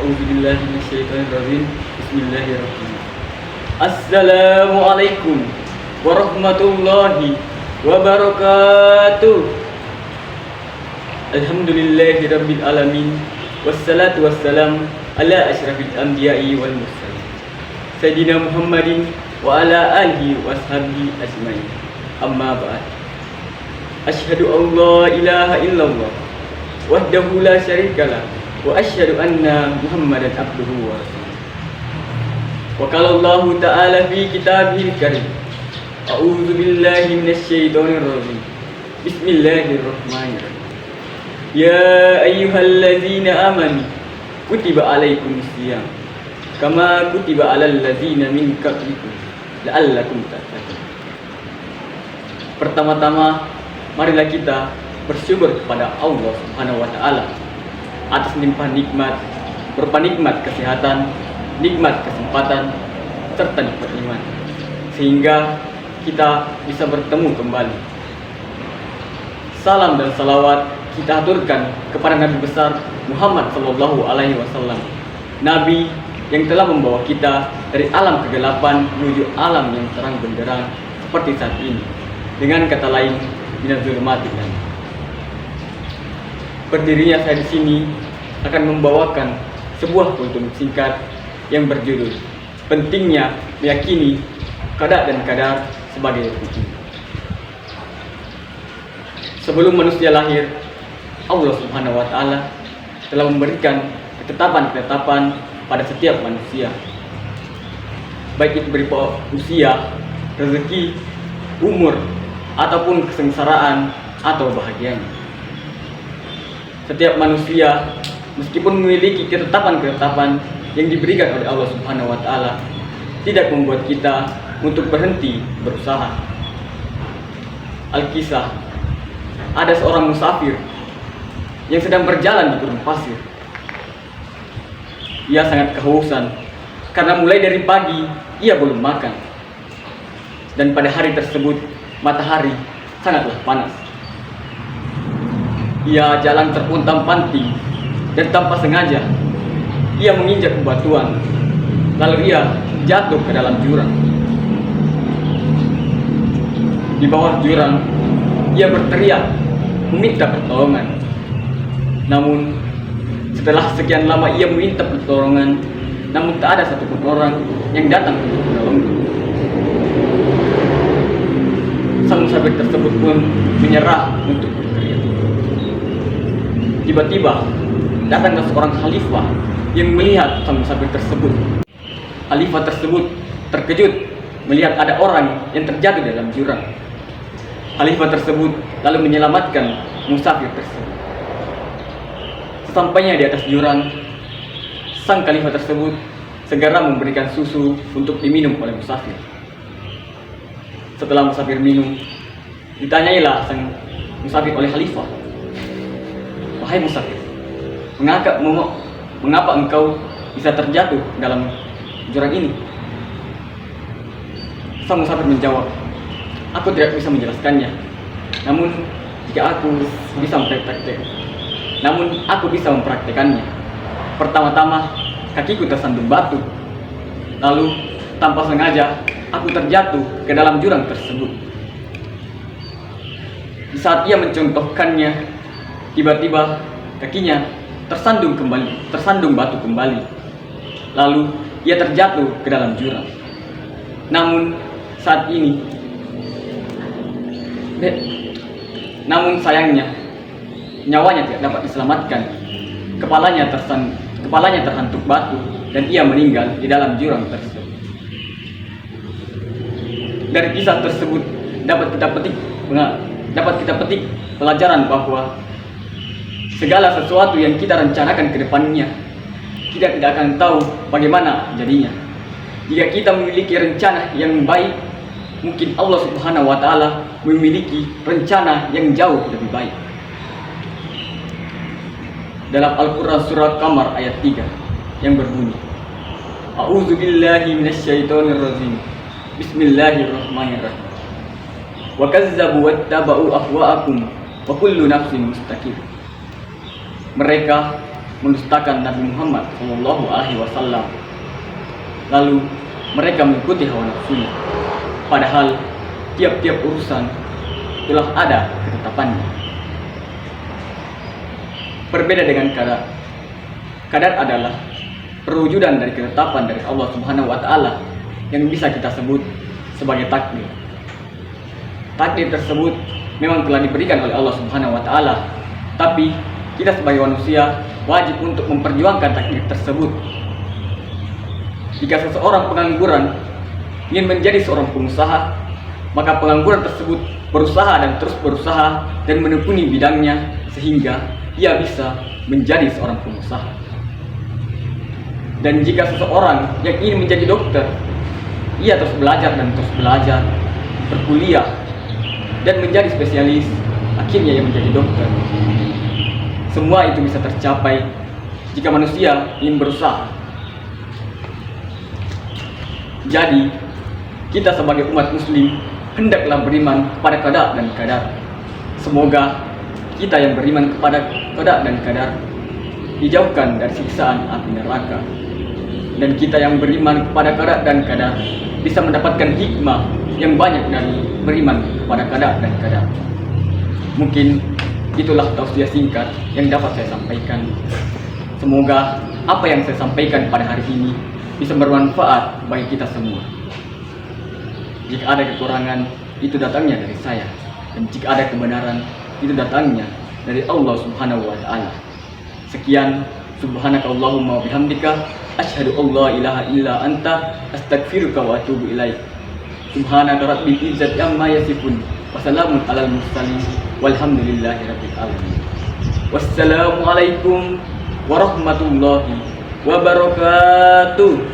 A'udzubillahi minasyaitonirrajim. Bismillahirrahmanirrahim. Assalamualaikum warahmatullahi wabarakatuh. Alhamdulillahirabbil alamin. Wassalatu wassalam ala asyrafil anbiya'i wal mursalin. Sayyidina Muhammadin wa ala alihi washabihi ajmain. Amma ba'd. Asyhadu an la ilaha illallah wahdahu la syarikalah wa asyhadu anna Muhammadan abduhu wa rasuluh. Wa qala Allah ta'ala fi kitabihil karim. A'udzu billahi minasyaitonir rajim. Bismillahirrahmanirrahim. Ya ayyuhalladzina amanu kutiba alaikumus shiyam kama kutiba alal ladzina min qablikum la'allakum tattaqun. Pertama-tama marilah kita bersyukur kepada Allah Subhanahu wa taala atas limpah nikmat, berupa nikmat kesehatan, nikmat kesempatan, serta nikmat iman, sehingga kita bisa bertemu kembali. Salam dan salawat kita aturkan kepada Nabi besar Muhammad sallallahu alaihi wasallam, Nabi yang telah membawa kita dari alam kegelapan menuju alam yang terang benderang seperti saat ini. Dengan kata lain, minadzul matikan. Berdirinya saya di sini akan membawakan sebuah kultum singkat yang berjudul pentingnya meyakini qada dan qadar sebagai rukun. Sebelum manusia lahir, Allah Subhanahu wa taala telah memberikan ketetapan-ketetapan pada setiap manusia, baik itu berupa usia, rezeki, umur, ataupun kesengsaraan atau bahagianya. Setiap manusia meskipun memiliki ketetapan-ketetapan yang diberikan oleh Allah Subhanahu wa taala, tidak membuat kita untuk berhenti berusaha. Alkisah, ada seorang musafir yang sedang berjalan di gurun pasir. Ia sangat kehausan karena mulai dari pagi ia belum makan. Dan pada hari tersebut matahari sangatlah panas. Ia jalan terpuntang-panting dan tanpa sengaja ia menginjak bebatuan, lalu ia jatuh ke dalam jurang. Di bawah jurang ia berteriak meminta pertolongan. Namun setelah sekian lama ia meminta pertolongan, namun tak ada satupun orang yang datang untuk menolongnya. Sang musafir tersebut pun menyerah untuk berteriak. Tiba-tiba datanglah seorang khalifah yang melihat sang musafir tersebut. Khalifah tersebut terkejut melihat ada orang yang terjatuh dalam jurang. Khalifah tersebut lalu menyelamatkan musafir tersebut. Sesampainya di atas jurang, sang khalifah tersebut segera memberikan susu untuk diminum oleh musafir. Setelah musafir minum, ditanyailah sang musafir oleh khalifah, "Wahai musafir, mengapa engkau bisa terjatuh dalam jurang ini?" Sang musafir menjawab, "Aku tidak bisa menjelaskannya. Namun jika aku bisa mempraktekannya. Pertama-tama kakiku tersandung batu. Lalu tanpa sengaja aku terjatuh ke dalam jurang tersebut. Di saat ia mencontohkannya, tiba-tiba kakinya tersandung batu kembali. Lalu ia terjatuh ke dalam jurang. Namun sayangnya nyawanya tidak dapat diselamatkan. Kepalanya terhantuk batu dan ia meninggal di dalam jurang tersebut." Dari kisah tersebut dapat kita petik pelajaran bahwa segala sesuatu yang kita rencanakan ke depannya, kita tidak akan tahu bagaimana jadinya. Jika kita memiliki rencana yang baik, mungkin Allah Subhanahu wa taala memiliki rencana yang jauh lebih baik. Dalam Al-Quran surat Qamar ayat 3 yang berbunyi, A'udzu billahi minasyaitonir rajim. Bismillahirrahmanirrahim. Wa kazzabu wattaba'u ahwa'akum wa kullu nafsin mustaqim. Mereka mendustakan Nabi Muhammad SAW. Lalu mereka mengikuti hawa nafsunya, padahal tiap-tiap urusan telah ada ketetapannya. Berbeda dengan qadar. Qadar adalah perwujudan dari ketetapan dari Allah Subhanahu wa Ta'ala yang bisa kita sebut sebagai takdir. Takdir tersebut memang telah diberikan oleh Allah Subhanahu wa Ta'ala, tapi kita sebagai manusia wajib untuk memperjuangkan takdir tersebut. Jika seseorang pengangguran ingin menjadi seorang pengusaha, maka pengangguran tersebut berusaha dan terus berusaha dan menekuni bidangnya sehingga ia bisa menjadi seorang pengusaha. Dan jika seseorang yang ingin menjadi dokter, ia terus belajar dan terus belajar, berkuliah dan menjadi spesialis, akhirnya ia menjadi dokter. Semua itu bisa tercapai jika manusia ingin berusaha. Jadi, kita sebagai umat muslim hendaklah beriman kepada qada dan qadar. Semoga kita yang beriman kepada qada dan qadar dijauhkan dari siksaan api neraka, dan kita yang beriman kepada qada dan qadar bisa mendapatkan hikmah yang banyak dari beriman kepada qada dan qadar. Mungkin itulah tausiah singkat yang dapat saya sampaikan. Semoga apa yang saya sampaikan pada hari ini bisa bermanfaat bagi kita semua. Jika ada kekurangan, itu datangnya dari saya, dan jika ada kebenaran, itu datangnya dari Allah Subhanahu wa Ta'ala. Sekian, subhanakallahumma wa bihamdika, asyhadu an la ilaha illa anta, astaghfiruka wa atubu ilaik. Subhanaka rabbil izzati amma yasifun, wa salamun alal mursalin, walhamdulillahi rabbil alamin. Wassalamualaikum warahmatullahi wabarakatuh.